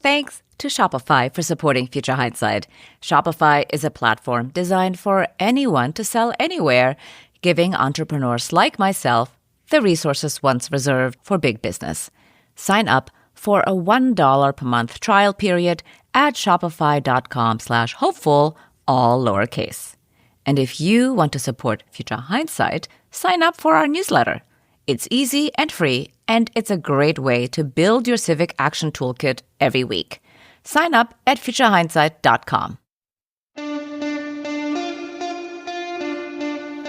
Thanks to Shopify for supporting Future Hindsight. Shopify is a platform designed for anyone to sell anywhere, giving entrepreneurs like myself the resources once reserved for big business. Sign up for a $1 per month trial period at shopify.com/hopeful, all lowercase. And if you want to support Future Hindsight, sign up for our newsletter. It's easy and free, and it's a great way to build your Civic Action Toolkit every week. Sign up at futurehindsight.com.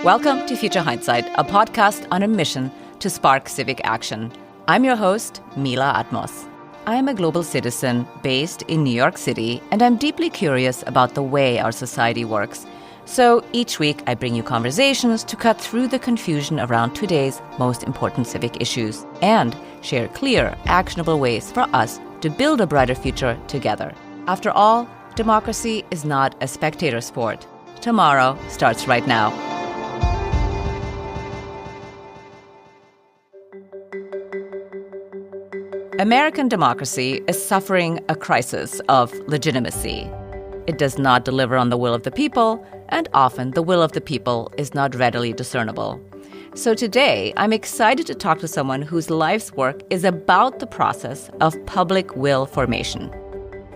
Welcome to Future Hindsight, a podcast on a mission to spark civic action. I'm your host, Mila Atmos. I am a global citizen based in New York City, and I'm deeply curious about the way our society works. So each week, I bring you conversations to cut through the confusion around today's most important civic issues and share clear, actionable ways for us to build a brighter future together. After all, democracy is not a spectator sport. Tomorrow starts right now. American democracy is suffering a crisis of legitimacy. It does not deliver on the will of the people, and often the will of the people is not readily discernible. So today, I'm excited to talk to someone whose life's work is about the process of public will formation.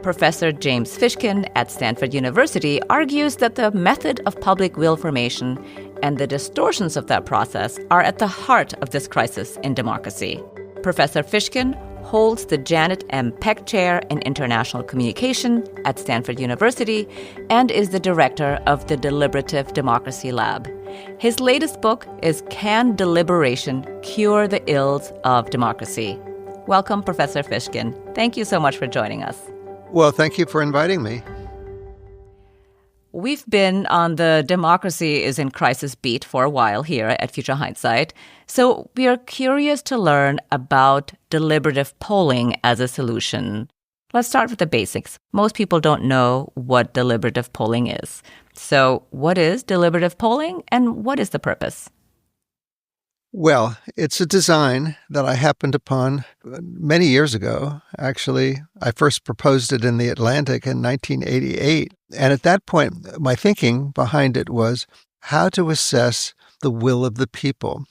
Professor James Fishkin at Stanford University argues that the method of public will formation and the distortions of that process are at the heart of this crisis in democracy. Professor Fishkin holds the Janet M. Peck Chair in International Communication at Stanford University and is the director of the Deliberative Democracy Lab. His latest book is Can Deliberation Cure the Ills of Democracy? Welcome, Professor Fishkin. Thank you so much for joining us. Well, thank you for inviting me. We've been on the Democracy is in Crisis beat for a while here at Future Hindsight. So we are curious to learn about deliberative polling as a solution. Let's start with the basics. Most people don't know what deliberative polling is. So what is deliberative polling and what is the purpose? Well, it's a design that I happened upon many years ago. Actually, I first proposed it in the Atlantic in 1988. And at that point, my thinking behind it was how to assess the will of the people,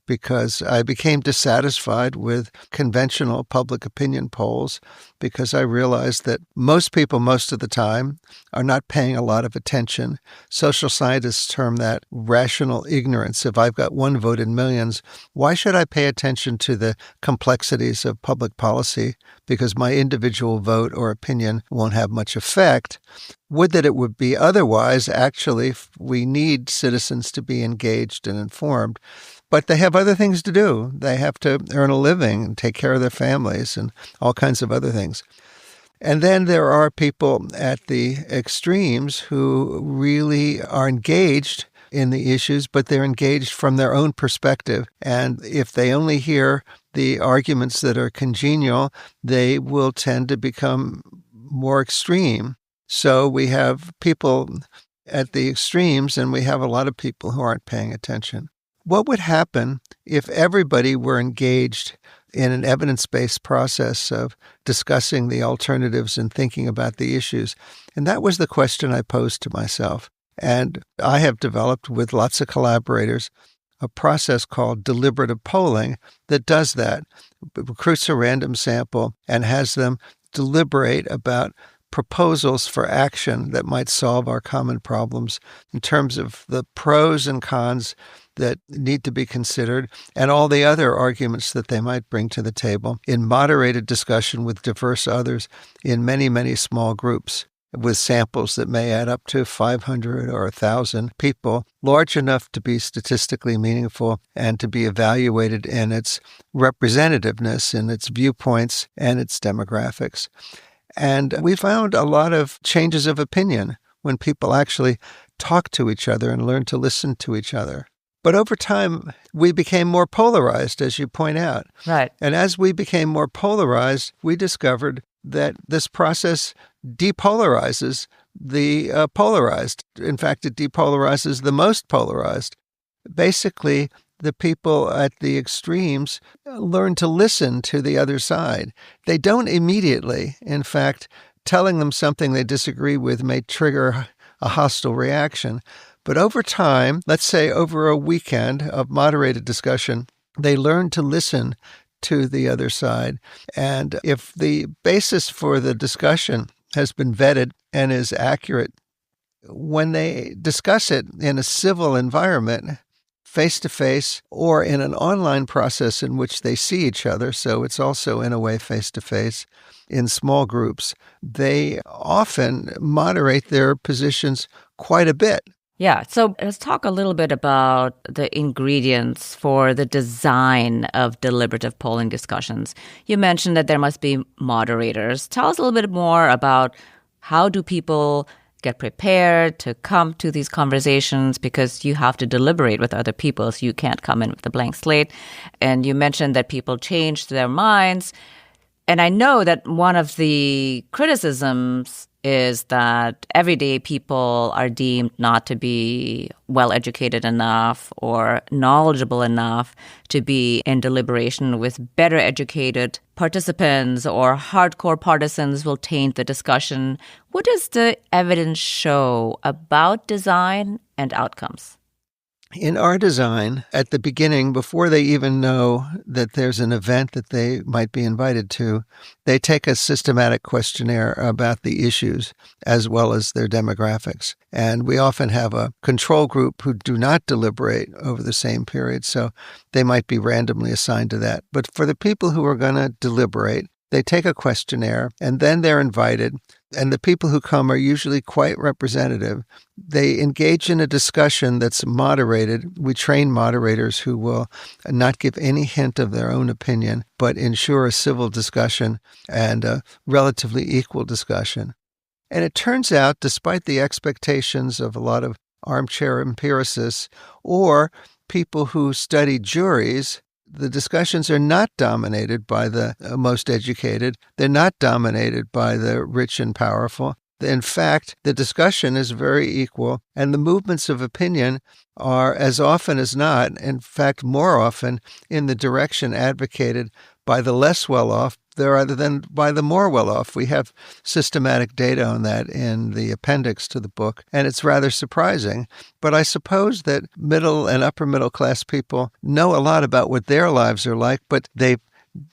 because I became dissatisfied with conventional public opinion polls because I realized that most people, most of the time, are not paying a lot of attention. Social scientists term that rational ignorance. If I've got one vote in millions, why should I pay attention to the complexities of public policy? Because my individual vote or opinion won't have much effect. Would that it would be otherwise. Actually, we need citizens to be engaged and informed. But they have other things to do. They have to earn a living and take care of their families and all kinds of other things. And then there are people at the extremes who really are engaged in the issues, but they're engaged from their own perspective. And if they only hear the arguments that are congenial, they will tend to become more extreme. So we have people at the extremes, and we have a lot of people who aren't paying attention. What would happen if everybody were engaged in an evidence-based process of discussing the alternatives and thinking about the issues? And that was the question I posed to myself. And I have developed with lots of collaborators a process called deliberative polling that does that. It recruits a random sample and has them deliberate about proposals for action that might solve our common problems in terms of the pros and cons that need to be considered and all the other arguments that they might bring to the table in moderated discussion with diverse others in many, many small groups with samples that may add up to 500 or 1,000 people, large enough to be statistically meaningful and to be evaluated in its representativeness, in its viewpoints and its demographics. And we found a lot of changes of opinion when people actually talk to each other and learn to listen to each other. But over time, we became more polarized, as you point out. Right. And as we became more polarized, we discovered that this process depolarizes the polarized. In fact, it depolarizes the most polarized. Basically, the people at the extremes learn to listen to the other side. They don't immediately. In fact, telling them something they disagree with may trigger a hostile reaction. But over time, let's say over a weekend of moderated discussion, they learn to listen to the other side. And if the basis for the discussion has been vetted and is accurate, when they discuss it in a civil environment, face-to-face, or in an online process in which they see each other, so it's also in a way face-to-face, in small groups, they often moderate their positions quite a bit. Yeah, so let's talk a little bit about the ingredients for the design of deliberative polling discussions. You mentioned that there must be moderators. Tell us a little bit more about how do people get prepared to come to these conversations, because you have to deliberate with other people, so you can't come in with a blank slate. And you mentioned that people change their minds. And I know that one of the criticisms is that everyday people are deemed not to be well-educated enough or knowledgeable enough to be in deliberation, with better educated participants or hardcore partisans will taint the discussion. What does the evidence show about design and outcomes? In our design, at the beginning, before they even know that there's an event that they might be invited to, they take a systematic questionnaire about the issues as well as their demographics. And we often have a control group who do not deliberate over the same period, so they might be randomly assigned to that. But for the people who are going to deliberate, they take a questionnaire, and then they're invited. And the people who come are usually quite representative. They engage in a discussion that's moderated. We train moderators who will not give any hint of their own opinion, but ensure a civil discussion and a relatively equal discussion. And it turns out, despite the expectations of a lot of armchair empiricists or people who study juries, the discussions are not dominated by the most educated. They're not dominated by the rich and powerful. In fact, the discussion is very equal, and the movements of opinion are, as often as not, in fact, more often, in the direction advocated by the less well-off rather than by the more well-off. We have systematic data on that in the appendix to the book, and it's rather surprising. But I suppose that middle and upper middle class people know a lot about what their lives are like, but they've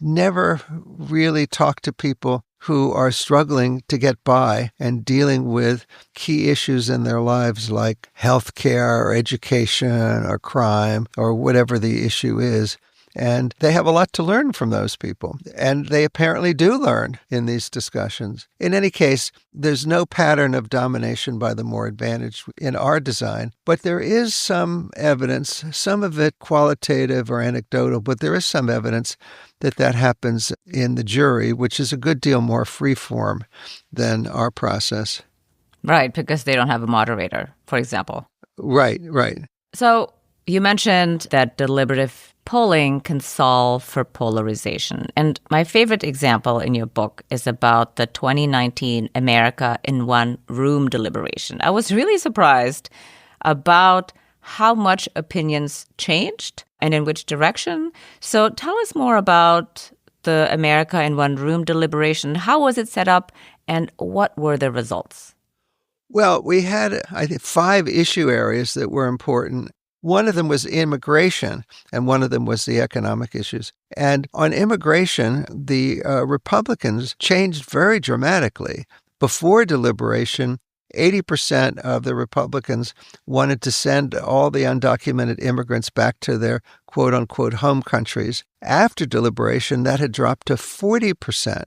never really talked to people who are struggling to get by and dealing with key issues in their lives like healthcare or education or crime or whatever the issue is. And they have a lot to learn from those people. And they apparently do learn in these discussions. In any case, there's no pattern of domination by the more advantaged in our design. But there is some evidence, some of it qualitative or anecdotal, but there is some evidence that happens in the jury, which is a good deal more free-form than our process. Right, because they don't have a moderator, for example. Right. So you mentioned that deliberative polling can solve for polarization. And my favorite example in your book is about the 2019 America in One Room deliberation. I was really surprised about how much opinions changed and in which direction. So tell us more about the America in One Room deliberation. How was it set up, and what were the results? Well, we had, I think, 5 issue areas that were important. One of them was immigration, and one of them was the economic issues. And on immigration, the Republicans changed very dramatically. Before deliberation, 80% of the Republicans wanted to send all the undocumented immigrants back to their quote-unquote home countries. After deliberation, that had dropped to 40%.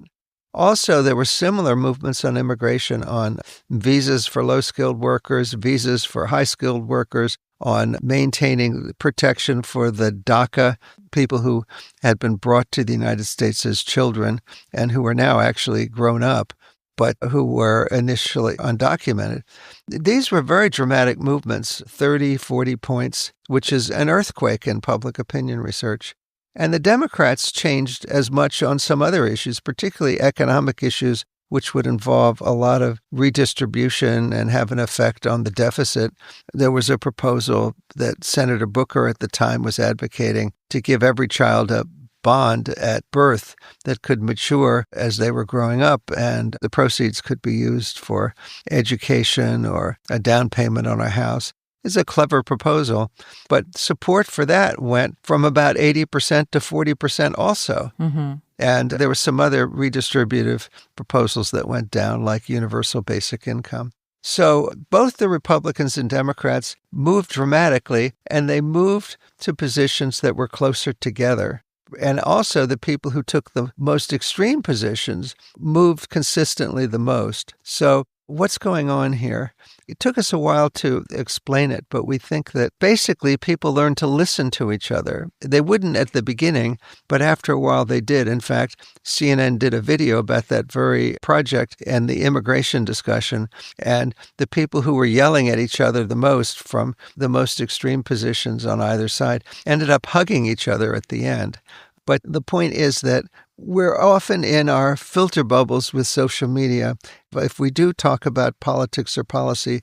Also, there were similar movements on immigration, on visas for low-skilled workers, visas for high-skilled workers, on maintaining protection for the DACA, people who had been brought to the United States as children and who are now actually grown up, but who were initially undocumented. These were very dramatic movements, 30, 40 points, which is an earthquake in public opinion research. And the Democrats changed as much on some other issues, particularly economic issues, which would involve a lot of redistribution and have an effect on the deficit. There was a proposal that Senator Booker at the time was advocating to give every child a bond at birth that could mature as they were growing up, and the proceeds could be used for education or a down payment on a house. It's a clever proposal, but support for that went from about 80% to 40% also. Mm-hmm. And there were some other redistributive proposals that went down, like universal basic income. So both the Republicans and Democrats moved dramatically, and they moved to positions that were closer together. And also the people who took the most extreme positions moved consistently the most. So what's going on here? It took us a while to explain it, but we think that basically people learned to listen to each other. They wouldn't at the beginning, but after a while they did. In fact, CNN did a video about that very project and the immigration discussion, and the people who were yelling at each other the most from the most extreme positions on either side ended up hugging each other at the end. But the point is that we're often in our filter bubbles with social media. But if we do talk about politics or policy,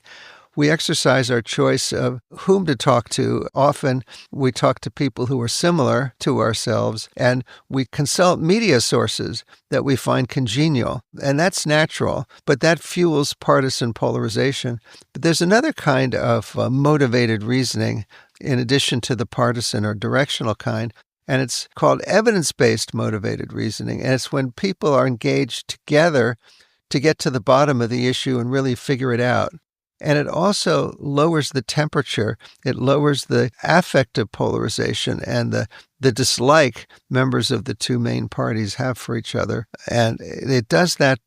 we exercise our choice of whom to talk to. Often we talk to people who are similar to ourselves, and we consult media sources that we find congenial. And that's natural, but that fuels partisan polarization. But there's another kind of motivated reasoning in addition to the partisan or directional kind. And it's called evidence-based motivated reasoning. And it's when people are engaged together to get to the bottom of the issue and really figure it out. And it also lowers the temperature. It lowers the affective polarization and the dislike members of the two main parties have for each other. And it does that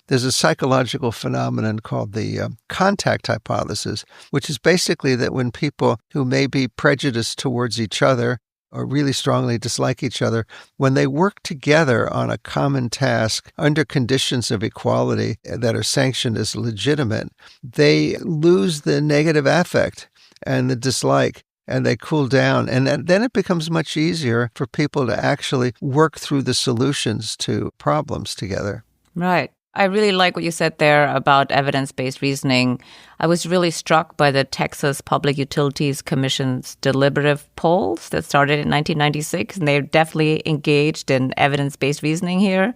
there's a psychological phenomenon called the contact hypothesis, which is basically that when people who may be prejudiced towards each other or really strongly dislike each other, when they work together on a common task under conditions of equality that are sanctioned as legitimate, they lose the negative affect and the dislike, and they cool down. And then it becomes much easier for people to actually work through the solutions to problems together. Right. I really like what you said there about evidence-based reasoning. I was really struck by the Texas Public Utilities Commission's deliberative polls that started in 1996, and they're definitely engaged in evidence-based reasoning here.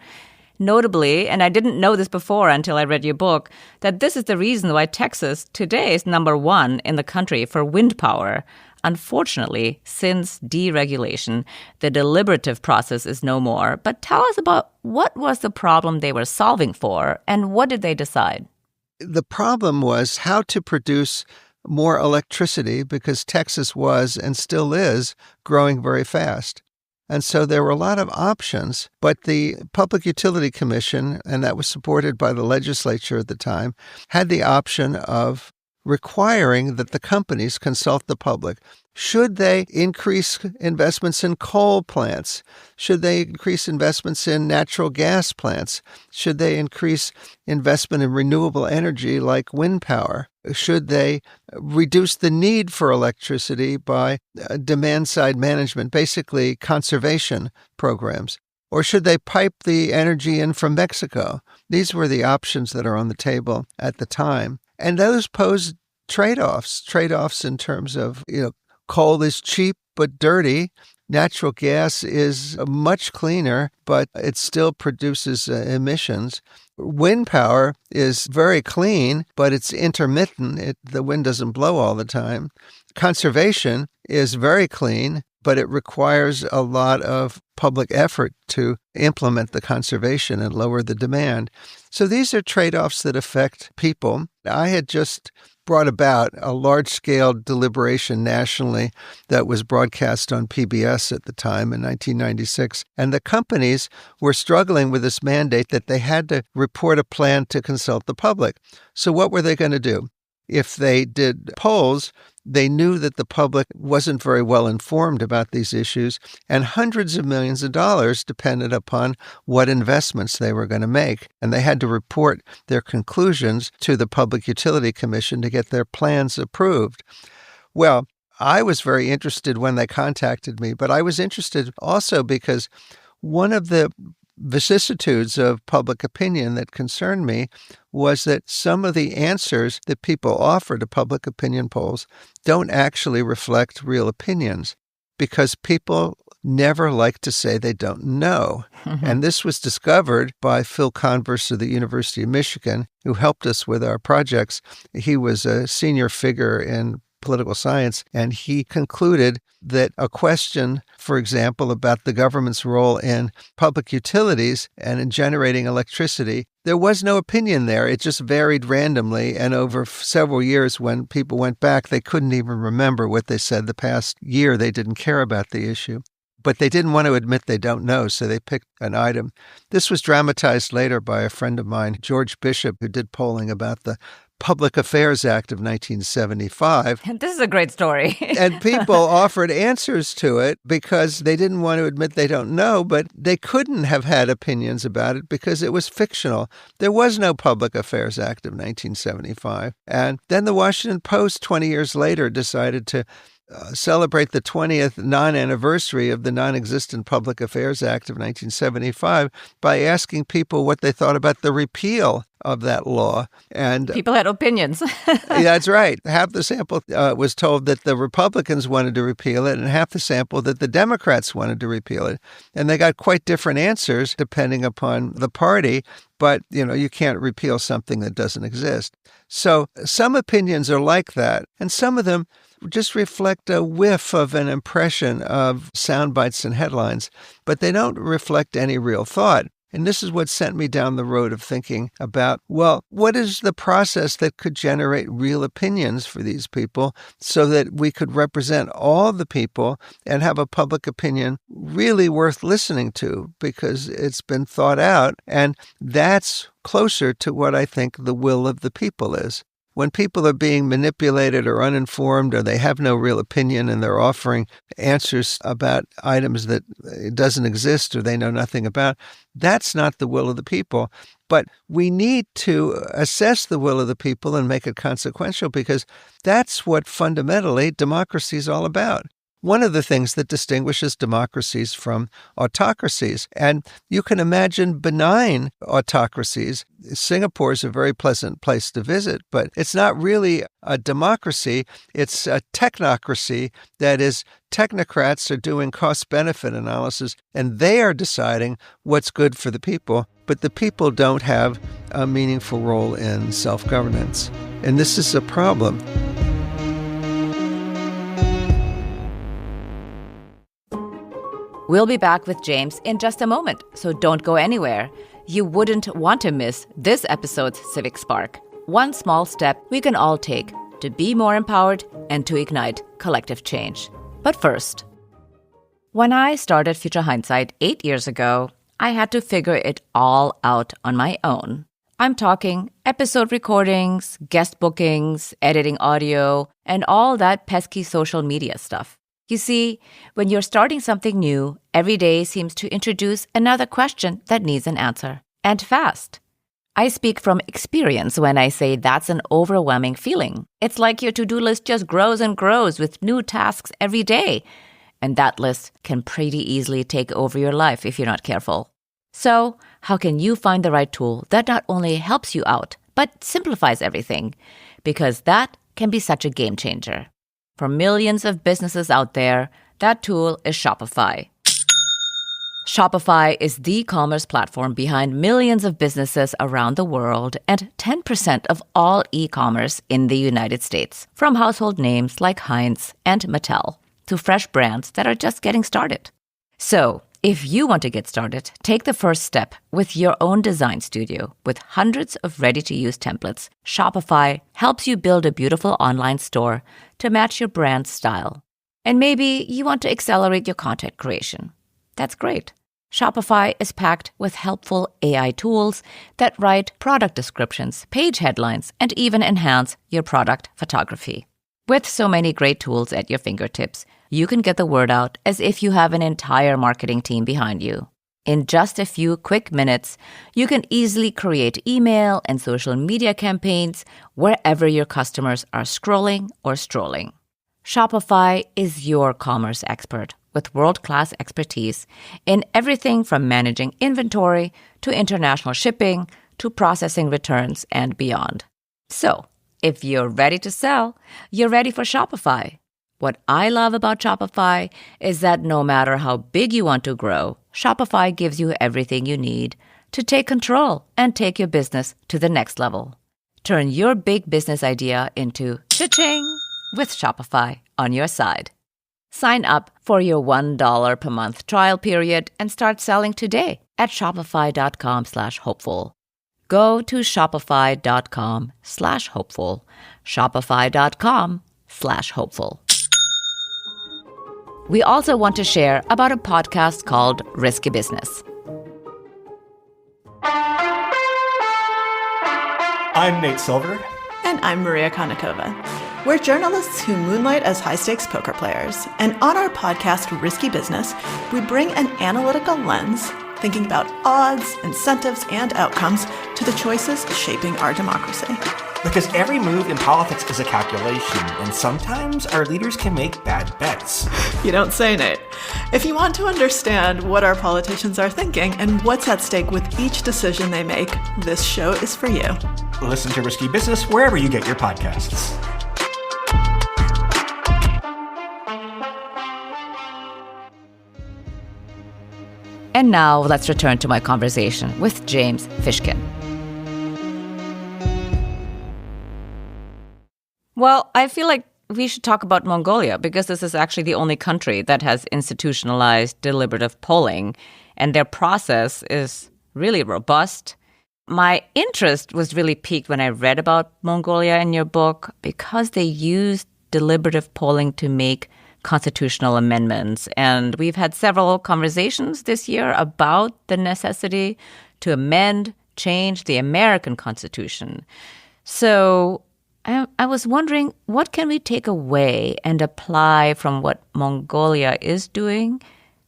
Notably, and I didn't know this before until I read your book, that this is the reason why Texas today is number one in the country for wind power. Unfortunately, since deregulation, the deliberative process is no more. But tell us about what was the problem they were solving for, and what did they decide? The problem was how to produce more electricity, because Texas was and still is growing very fast. And so there were a lot of options, but the Public Utility Commission, and that was supported by the legislature at the time, had the option of requiring that the companies consult the public. Should they increase investments in coal plants? Should they increase investments in natural gas plants? Should they increase investment in renewable energy like wind power? Should they reduce the need for electricity by demand-side management, basically conservation programs? Or should they pipe the energy in from Mexico? These were the options that are on the table at the time. And those pose trade-offs in terms of, coal is cheap but dirty. Natural gas is much cleaner, but it still produces emissions. Wind power is very clean, but it's intermittent. The wind doesn't blow all the time. Conservation is very clean, but it requires a lot of public effort to implement the conservation and lower the demand. So these are trade-offs that affect people. I had just brought about a large-scale deliberation nationally that was broadcast on PBS at the time in 1996. And the companies were struggling with this mandate that they had to report a plan to consult the public. So what were they going to do? If they did polls, they knew that the public wasn't very well informed about these issues, and hundreds of millions of dollars depended upon what investments they were going to make. And they had to report their conclusions to the Public Utility Commission to get their plans approved. Well, I was very interested when they contacted me, but I was interested also because one of the vicissitudes of public opinion that concerned me was that some of the answers that people offer to public opinion polls don't actually reflect real opinions because people never like to say they don't know. And this was discovered by Phil Converse of the University of Michigan, who helped us with our projects. He was a senior figure in political science, and he concluded that a question, for example, about the government's role in public utilities and in generating electricity, there was no opinion there. It just varied randomly, and over several years when people went back, they couldn't even remember what they said the past year. They didn't care about the issue. But they didn't want to admit they don't know, so they picked an item. This was dramatized later by a friend of mine, George Bishop, who did polling about the Public Affairs Act of 1975. This is a great story. And people offered answers to it because they didn't want to admit they don't know, but they couldn't have had opinions about it because it was fictional. There was no Public Affairs Act of 1975. And then the Washington Post, 20 years later, decided to celebrate the 20th non-anniversary of the non-existent Public Affairs Act of 1975 by asking people what they thought about the repeal of that law. And people had opinions. That's right. Half the sample was told that the Republicans wanted to repeal it and half the sample that the Democrats wanted to repeal it. And they got quite different answers depending upon the party. But, you can't repeal something that doesn't exist. So some opinions are like that. And some of them just reflect a whiff of an impression of sound bites and headlines, but they don't reflect any real thought. And this is what sent me down the road of thinking about, well, what is the process that could generate real opinions for these people so that we could represent all the people and have a public opinion really worth listening to because it's been thought out. And that's closer to what I think the will of the people is. When people are being manipulated or uninformed or they have no real opinion and they're offering answers about items that it doesn't exist or they know nothing about, that's not the will of the people. But we need to assess the will of the people and make it consequential because that's what fundamentally democracy is all about. One of the things that distinguishes democracies from autocracies, and you can imagine benign autocracies. Singapore is a very pleasant place to visit, but it's not really a democracy. It's a technocracy. That is, technocrats are doing cost-benefit analysis, and they are deciding what's good for the people, but the people don't have a meaningful role in self-governance. And this is a problem. We'll be back with James in just a moment, so don't go anywhere. You wouldn't want to miss this episode's Civic Spark. One small step we can all take to be more empowered and to ignite collective change. But first, when I started Future Hindsight 8 years ago, I had to figure it all out on my own. I'm talking episode recordings, guest bookings, editing audio, and all that pesky social media stuff. You see, when you're starting something new, every day seems to introduce another question that needs an answer, and fast. I speak from experience when I say that's an overwhelming feeling. It's like your to-do list just grows and grows with new tasks every day, and that list can pretty easily take over your life if you're not careful. So, how can you find the right tool that not only helps you out, but simplifies everything? Because that can be such a game changer. For millions of businesses out there, that tool is Shopify. Shopify is the commerce platform behind millions of businesses around the world and 10% of all e-commerce in the United States, from household names like Heinz and Mattel to fresh brands that are just getting started. So, if you want to get started, take the first step with your own design studio. With hundreds of ready-to-use templates, Shopify helps you build a beautiful online store to match your brand's style. And maybe you want to accelerate your content creation. That's great. Shopify is packed with helpful AI tools that write product descriptions, page headlines, and even enhance your product photography. With so many great tools at your fingertips, you can get the word out as if you have an entire marketing team behind you. In just a few quick minutes, you can easily create email and social media campaigns wherever your customers are scrolling or strolling. Shopify is your commerce expert with world-class expertise in everything from managing inventory to international shipping to processing returns and beyond. So, if you're ready to sell, you're ready for Shopify. What I love about Shopify is that no matter how big you want to grow, Shopify gives you everything you need to take control and take your business to the next level. Turn your big business idea into cha-ching with Shopify on your side. Sign up for your $1 per month trial period and start selling today at shopify.com/hopeful. Go to shopify.com/hopeful. Shopify.com/hopeful. We also want to share about a podcast called Risky Business. I'm Nate Silver. And I'm Maria Konnikova. We're journalists who moonlight as high-stakes poker players. And on our podcast, Risky Business, we bring an analytical lens, thinking about odds, incentives, and outcomes to the choices shaping our democracy. Because every move in politics is a calculation, and sometimes our leaders can make bad bets. You don't say, Nate. If you want to understand what our politicians are thinking and what's at stake with each decision they make, this show is for you. Listen to Risky Business wherever you get your podcasts. And now let's return to my conversation with James Fishkin. Well, I feel like we should talk about Mongolia because this is actually the only country that has institutionalized deliberative polling, and their process is really robust. My interest was really piqued when I read about Mongolia in your book because they used deliberative polling to make constitutional amendments. And we've had several conversations this year about the necessity to amend, change the American Constitution. So I was wondering, what can we take away and apply from what Mongolia is doing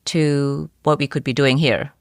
to what we could be doing here?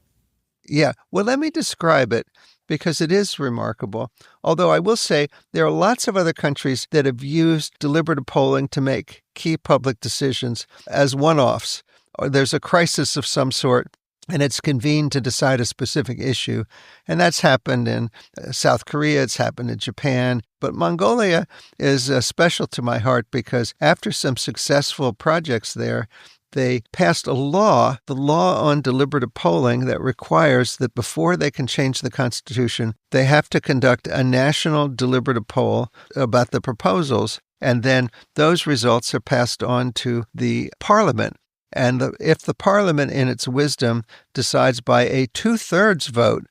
Yeah, well, let me describe it because it is remarkable. Although I will say there are lots of other countries that have used deliberative polling to make key public decisions as one-offs. Or there's a crisis of some sort, and it's convened to decide a specific issue. And that's happened in South Korea, it's happened in Japan. But Mongolia is special to my heart because after some successful projects there, they passed a law, the law on deliberative polling, that requires that before they can change the Constitution, they have to conduct a national deliberative poll about the proposals. And then those results are passed on to the parliament. And if the parliament, in its wisdom, decides by a 2/3 vote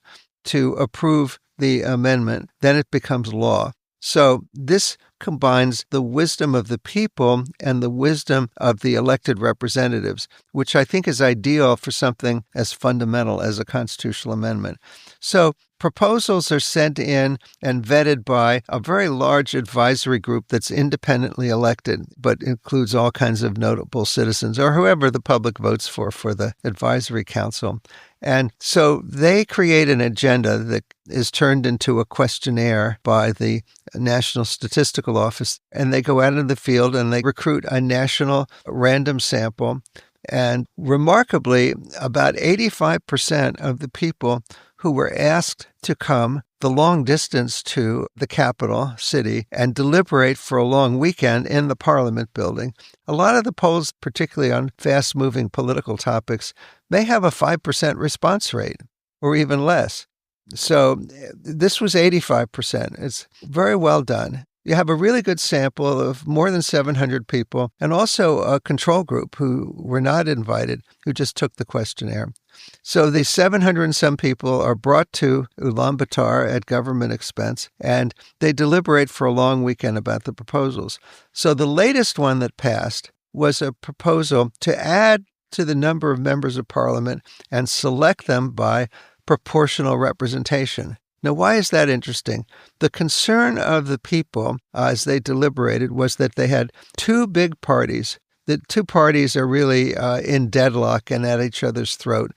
to approve the amendment, then it becomes law. So this combines the wisdom of the people and the wisdom of the elected representatives, which I think is ideal for something as fundamental as a constitutional amendment. So proposals are sent in and vetted by a very large advisory group that's independently elected, but includes all kinds of notable citizens or whoever the public votes for the advisory council. And so they create an agenda that is turned into a questionnaire by the National Statistical Office, and they go out into the field and they recruit a national random sample. And remarkably, about 85% of the people who were asked to come the long distance to the capital city and deliberate for a long weekend in the Parliament building. A lot of the polls, particularly on fast-moving political topics, may have a 5% response rate or even less. So this was 85%. It's very well done. You have a really good sample of more than 700 people and also a control group who were not invited, who just took the questionnaire. So the 700 and some people are brought to Ulaanbaatar at government expense, and they deliberate for a long weekend about the proposals. So the latest one that passed was a proposal to add to the number of members of parliament and select them by proportional representation. Now, why is that interesting? The concern of the people as they deliberated was that they had two big parties. The two parties are really in deadlock and at each other's throat.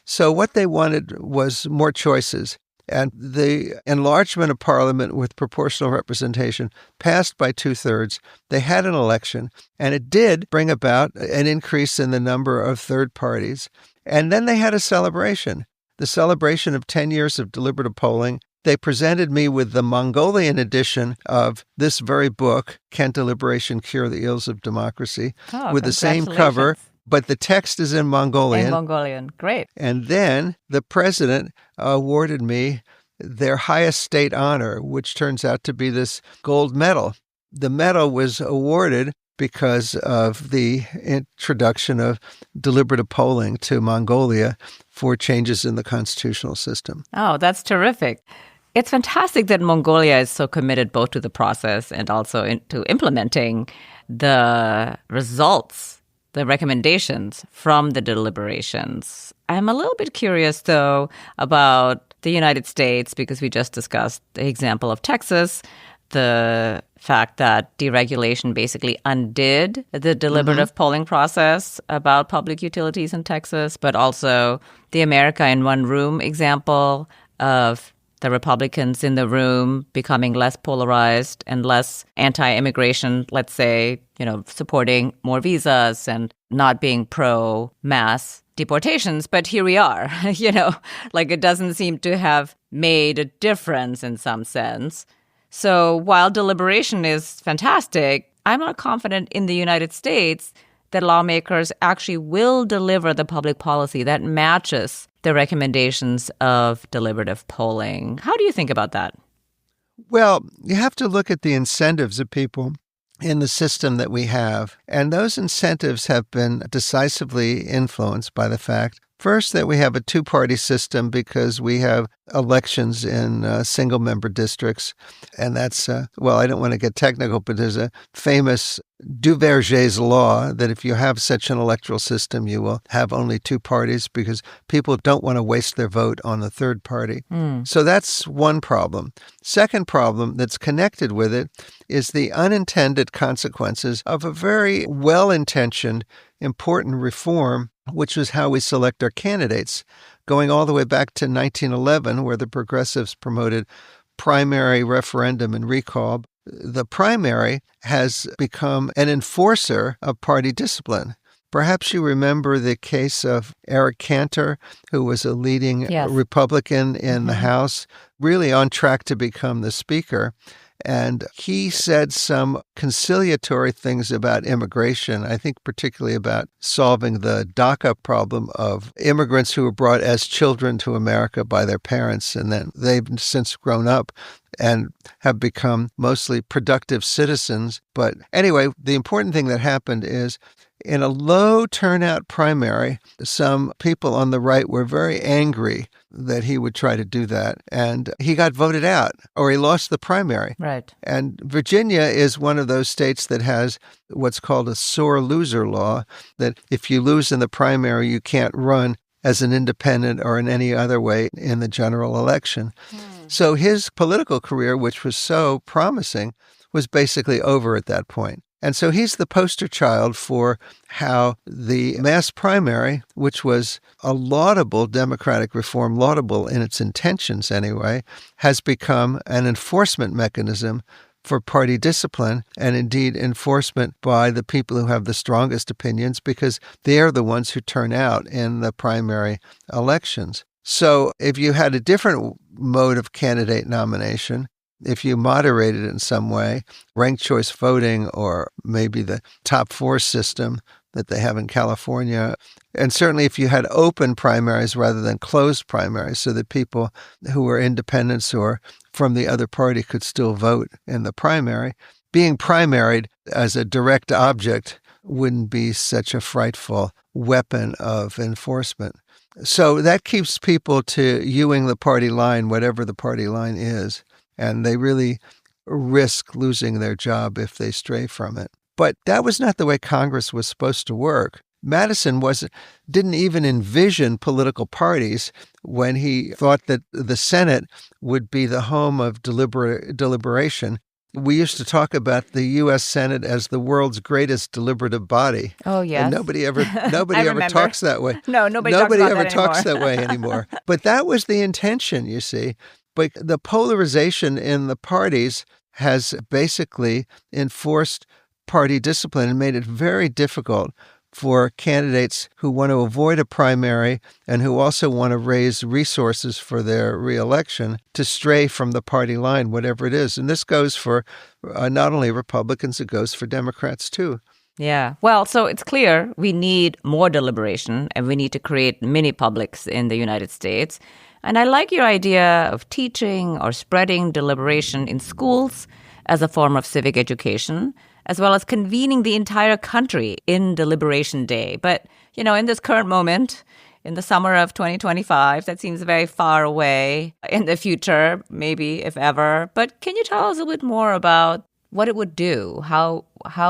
So what they wanted was more choices. And the enlargement of Parliament with proportional representation passed by 2/3. They had an election, and it did bring about an increase in the number of third parties. And then they had a celebration, the celebration of 10 years of deliberative polling. They presented me with the Mongolian edition of this very book, Can Deliberation Cure the Ills of Democracy, with the same cover, but the text is in Mongolian. In Mongolian, great. And then the president awarded me their highest state honor, which turns out to be this gold medal. The medal was awarded because of the introduction of deliberative polling to Mongolia for changes in the constitutional system. Oh, that's terrific. It's fantastic that Mongolia is so committed both to the process and also to implementing the results, the recommendations from the deliberations. I'm a little bit curious, though, about the United States, because we just discussed the example of Texas, the fact that deregulation basically undid the deliberative polling process about public utilities in Texas, but also the America in one room example of the Republicans in the room becoming less polarized and less anti-immigration, let's say, supporting more visas and not being pro-mass deportations. But here we are, like it doesn't seem to have made a difference in some sense. So while deliberation is fantastic, I'm not confident in the United States that lawmakers actually will deliver the public policy that matches the recommendations of deliberative polling. How do you think about that? Well, you have to look at the incentives of people in the system that we have. And those incentives have been decisively influenced by the fact, first, that we have a two-party system because we have elections in single-member districts. And that's, I don't want to get technical, but there's a famous Duverger's law that if you have such an electoral system, you will have only two parties because people don't want to waste their vote on the third party. So that's one problem. Second problem that's connected with it is the unintended consequences of a very well-intentioned, important reform, which was how we select our candidates, going all the way back to 1911, where the progressives promoted primary, referendum, and recall. The primary has become an enforcer of party discipline. Perhaps you remember the case of Eric Cantor, who was a leading Republican in the House, really on track to become the Speaker. And he said some conciliatory things about immigration, I think particularly about solving the DACA problem of immigrants who were brought as children to America by their parents, and then they've since grown up and have become mostly productive citizens. But anyway, the important thing that happened is in a low turnout primary, some people on the right were very angry that he would try to do that. And he got voted out, or he lost the primary. Right. And Virginia is one of those states that has what's called a sore loser law, that if you lose in the primary, you can't run as an independent or in any other way in the general election. So his political career, which was so promising, was basically over at that point. And so he's the poster child for how the mass primary, which was a laudable democratic reform, laudable in its intentions anyway, has become an enforcement mechanism for party discipline and indeed enforcement by the people who have the strongest opinions because they are the ones who turn out in the primary elections. So if you had a different mode of candidate nomination, if you moderated it in some way, ranked choice voting or maybe the top four system that they have in California, and certainly if you had open primaries rather than closed primaries so that people who were independents or from the other party could still vote in the primary, being primaried as a direct object wouldn't be such a frightful weapon of enforcement. So that keeps people to hewing the party line, whatever the party line is. And they really risk losing their job if they stray from it. But that was not the way Congress was supposed to work. Madison didn't even envision political parties when he thought that the Senate would be the home of deliberation. We used to talk about the U.S. Senate as the world's greatest deliberative body. Oh, yes. And nobody ever talks that way. No, nobody ever talks talks that way anymore. But that was the intention, you see. But the polarization in the parties has basically enforced party discipline and made it very difficult for candidates who want to avoid a primary and who also want to raise resources for their reelection to stray from the party line, whatever it is. And this goes for not only Republicans, it goes for Democrats too. Yeah. Well, so it's clear we need more deliberation and we need to create mini publics in the United States. And I like your idea of teaching or spreading deliberation in schools as a form of civic education, as well as convening the entire country in Deliberation Day. But, you know, in this current moment, in the summer of 2025, that seems very far away in the future, maybe if ever. But can you tell us a little bit more about what it would do, how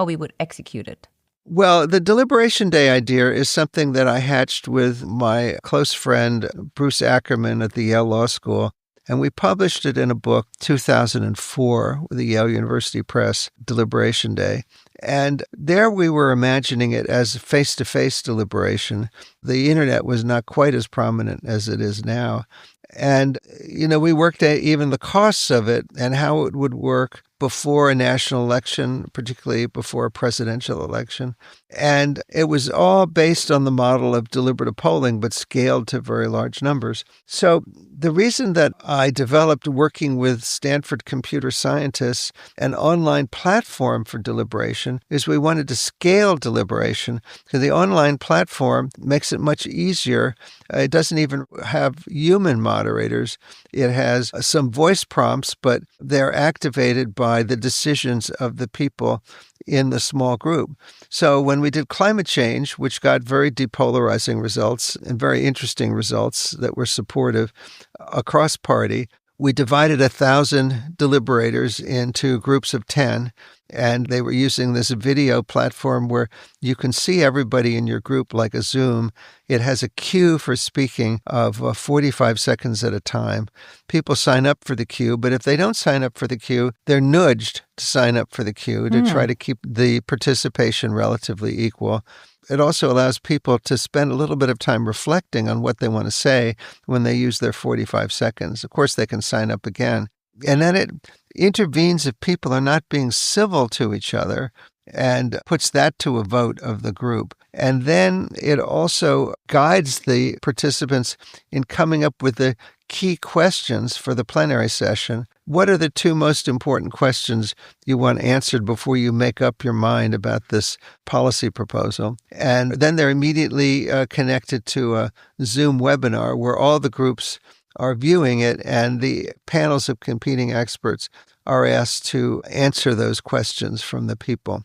we would execute it? Well, the Deliberation Day idea is something that I hatched with my close friend, Bruce Ackerman at the Yale Law School. And we published it in a book, 2004, with the Yale University Press, Deliberation Day. And there we were imagining it as face-to-face deliberation. The internet was not quite as prominent as it is now. And, you know, we worked at even the costs of it and how it would work before a national election, particularly before a presidential election. And it was all based on the model of deliberative polling, but scaled to very large numbers. So the reason that I developed, working with Stanford computer scientists, an online platform for deliberation is we wanted to scale deliberation. So the online platform makes it much easier. It doesn't even have human moderators. It has some voice prompts, but they're activated by the decisions of the people in the small group. So when we did climate change, which got very depolarizing results and very interesting results that were supportive across party, we divided 1,000 deliberators into groups of 10, and they were using this video platform where you can see everybody in your group like a Zoom. It has a queue for speaking of 45 seconds at a time. People sign up for the queue, but if they don't sign up for the queue, they're nudged to sign up for the queue to try to keep the participation relatively equal. It also allows people to spend a little bit of time reflecting on what they want to say when they use their 45 seconds. Of course, they can sign up again. And then it intervenes if people are not being civil to each other and puts that to a vote of the group. And then it also guides the participants in coming up with the key questions for the plenary session. What are the two most important questions you want answered before you make up your mind about this policy proposal? And then they're immediately connected to a Zoom webinar where all the groups are viewing it, and the panels of competing experts are asked to answer those questions from the people.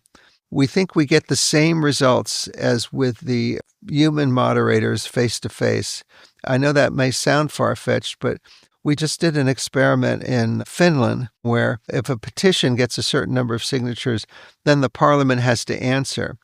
We think we get the same results as with the human moderators face-to-face. I know that may sound far-fetched, but we just did an experiment in Finland where if a petition gets a certain number of signatures, then the parliament has to answer.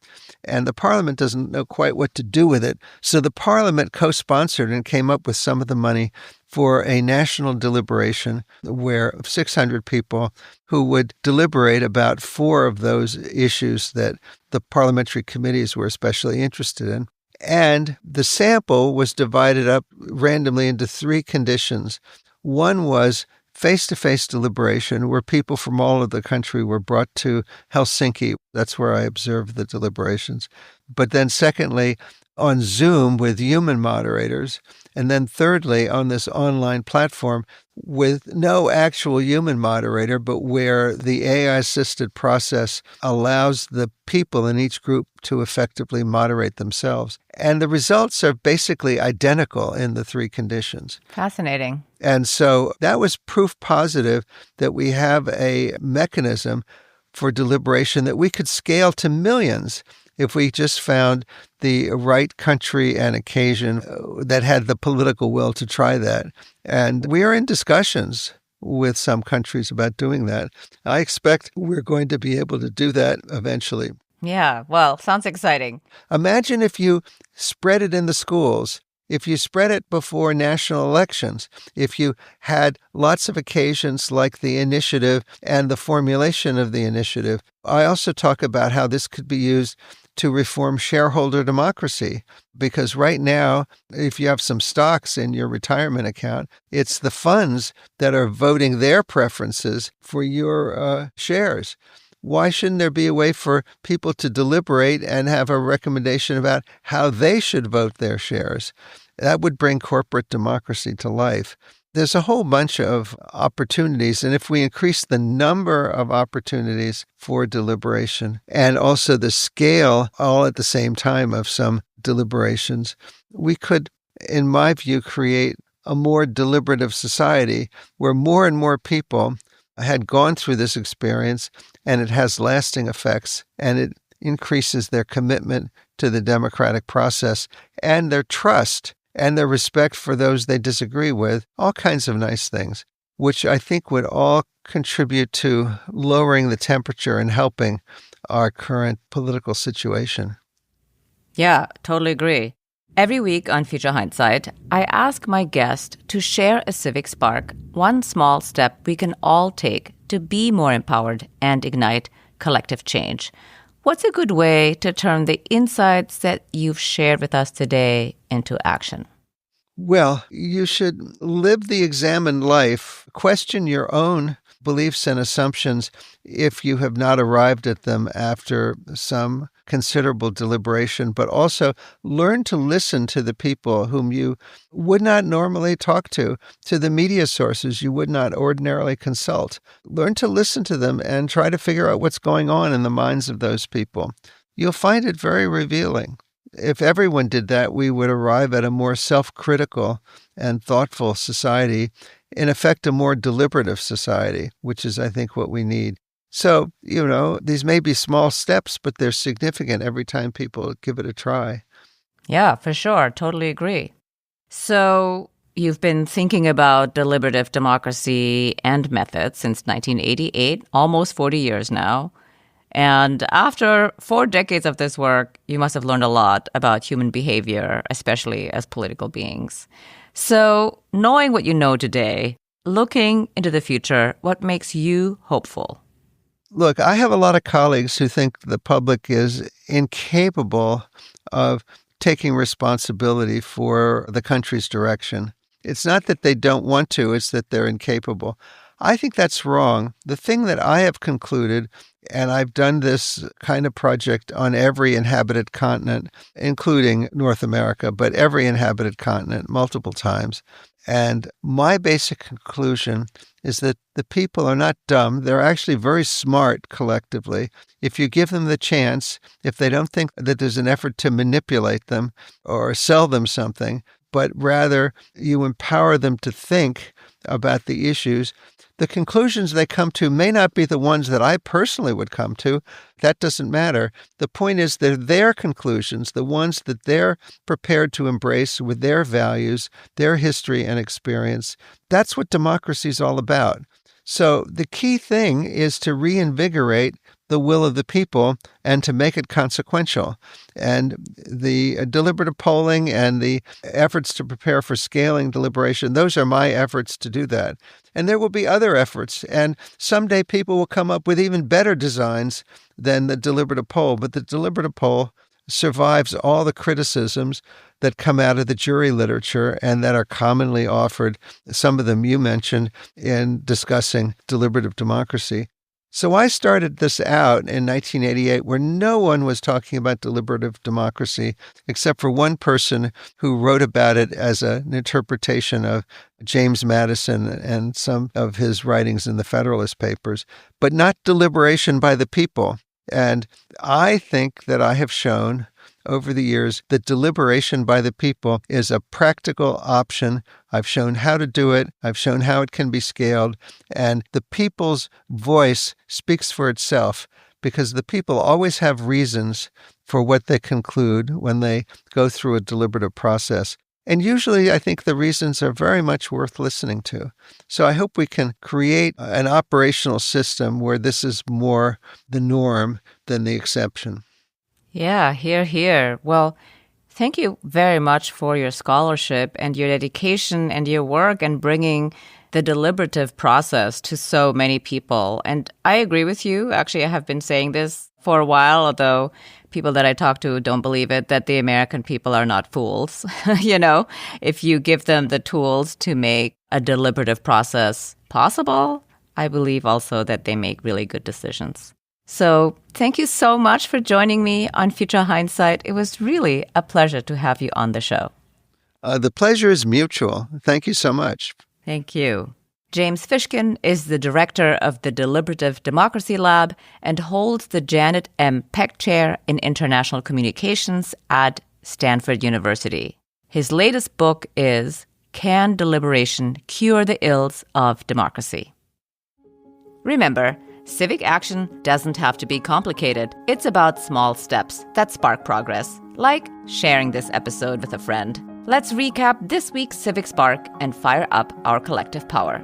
And the parliament doesn't know quite what to do with it. So the parliament co-sponsored and came up with some of the money for a national deliberation where 600 people who would deliberate about 4 of those issues that the parliamentary committees were especially interested in. And the sample was divided up randomly into 3 conditions. One was face-to-face deliberation, where people from all over the country were brought to Helsinki. That's where I observed the deliberations. But then secondly, on Zoom with human moderators. And then thirdly, on this online platform with no actual human moderator, but where the AI-assisted process allows the people in each group to effectively moderate themselves. And the results are basically identical in the 3 conditions. Fascinating. And so that was proof positive that we have a mechanism for deliberation that we could scale to millions if we just found the right country and occasion that had the political will to try that. And we are in discussions with some countries about doing that. I expect we're going to be able to do that eventually. Yeah, well, sounds exciting. Imagine if you spread it in the schools, if you spread it before national elections, if you had lots of occasions like the initiative and the formulation of the initiative. I also talk about how this could be used to reform shareholder democracy. Because right now, if you have some stocks in your retirement account, it's the funds that are voting their preferences for your shares. Why shouldn't there be a way for people to deliberate and have a recommendation about how they should vote their shares? That would bring corporate democracy to life. There's a whole bunch of opportunities, and if we increase the number of opportunities for deliberation and also the scale all at the same time of some deliberations, we could, in my view, create a more deliberative society where more and more people had gone through this experience, and it has lasting effects, and it increases their commitment to the democratic process and their trust and their respect for those they disagree with, all kinds of nice things, which I think would all contribute to lowering the temperature and helping our current political situation. Yeah, totally agree. Every week on Future Hindsight, I ask my guest to share a civic spark, one small step we can all take to be more empowered and ignite collective change. What's a good way to turn the insights that you've shared with us today into action? Well, you should live the examined life, question your own beliefs and assumptions if you have not arrived at them after some considerable deliberation, but also learn to listen to the people whom you would not normally talk to the media sources you would not ordinarily consult. Learn to listen to them and try to figure out what's going on in the minds of those people. You'll find it very revealing. If everyone did that, we would arrive at a more self-critical and thoughtful society, in effect, a more deliberative society, which is, I think, what we need. So, these may be small steps, but they're significant every time people give it a try. Yeah, for sure. Totally agree. So you've been thinking about deliberative democracy and methods since 1988, almost 40 years now. And after 4 decades of this work, you must have learned a lot about human behavior, especially as political beings. So knowing what you know today, looking into the future, what makes you hopeful? Look, I have a lot of colleagues who think the public is incapable of taking responsibility for the country's direction. It's not that they don't want to, it's that they're incapable. I think that's wrong. The thing that I have concluded, and I've done this kind of project on every inhabited continent, including North America, but every inhabited continent multiple times. And my basic conclusion is that the people are not dumb. They're actually very smart collectively. If you give them the chance, if they don't think that there's an effort to manipulate them or sell them something, but rather you empower them to think about the issues, the conclusions they come to may not be the ones that I personally would come to. That doesn't matter. The point is they're their conclusions, the ones that they're prepared to embrace with their values, their history and experience. That's what democracy is all about. So the key thing is to reinvigorate the will of the people and to make it consequential. And the deliberative polling and the efforts to prepare for scaling deliberation, those are my efforts to do that. And there will be other efforts. And someday people will come up with even better designs than the deliberative poll. But the deliberative poll survives all the criticisms that come out of the jury literature and that are commonly offered, some of them you mentioned, in discussing deliberative democracy. So I started this out in 1988 where no one was talking about deliberative democracy except for one person who wrote about it as an interpretation of James Madison and some of his writings in the Federalist Papers, but not deliberation by the people. And I think that I have shown over the years that deliberation by the people is a practical option. I've shown how to do it. I've shown how it can be scaled. And the people's voice speaks for itself because the people always have reasons for what they conclude when they go through a deliberative process. And usually I think the reasons are very much worth listening to. So I hope we can create an operational system where this is more the norm than the exception. Yeah, hear, hear. Well, thank you very much for your scholarship and your dedication and your work and bringing the deliberative process to so many people. And I agree with you. Actually, I have been saying this for a while, although people that I talk to don't believe it, that the American people are not fools. If you give them the tools to make a deliberative process possible, I believe also that they make really good decisions. So thank you so much for joining me on Future Hindsight. It was really a pleasure to have you on the show. The pleasure is mutual. Thank you so much. Thank you. James Fishkin is the director of the Deliberative Democracy Lab and holds the Janet M. Peck Chair in International Communications at Stanford University. His latest book is Can Deliberation Cure the Ills of Democracy? Remember, civic action doesn't have to be complicated. It's about small steps that spark progress, like sharing this episode with a friend. Let's recap this week's Civic Spark and fire up our collective power.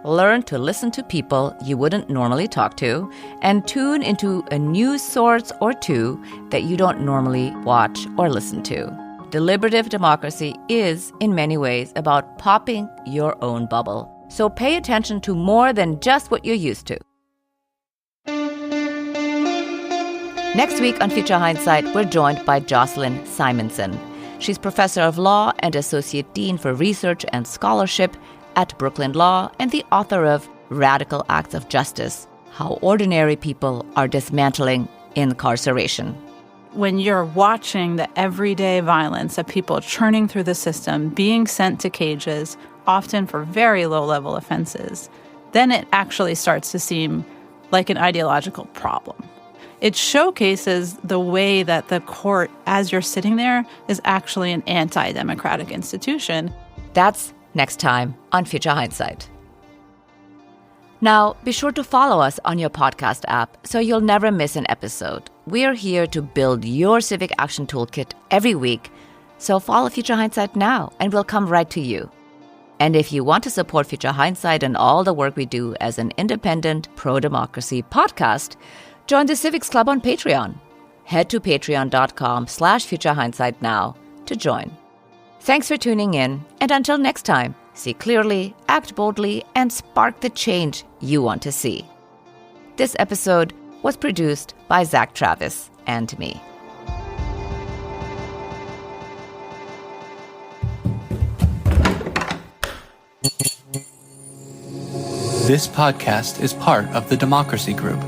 Learn to listen to people you wouldn't normally talk to, and tune into a news source or two that you don't normally watch or listen to. Deliberative democracy is, in many ways, about popping your own bubble. So pay attention to more than just what you're used to. Next week on Future Hindsight, we're joined by Jocelyn Simonson. She's professor of law and associate dean for research and scholarship at Brooklyn Law and the author of Radical Acts of Justice: How Ordinary People Are Dismantling Incarceration. When you're watching the everyday violence of people churning through the system, being sent to cages, often for very low-level offenses, then it actually starts to seem like an ideological problem. It showcases the way that the court, as you're sitting there, is actually an anti-democratic institution. That's next time on Future Hindsight. Now, be sure to follow us on your podcast app so you'll never miss an episode. We are here to build your civic action toolkit every week, so follow Future Hindsight now and we'll come right to you. And if you want to support Future Hindsight and all the work we do as an independent pro-democracy podcast, join the Civics Club on Patreon. Head to patreon.com/futurehindsight now to join. Thanks for tuning in, and until next time, see clearly, act boldly, and spark the change you want to see. This episode was produced by Zack Travis and me. This podcast is part of the Democracy Group,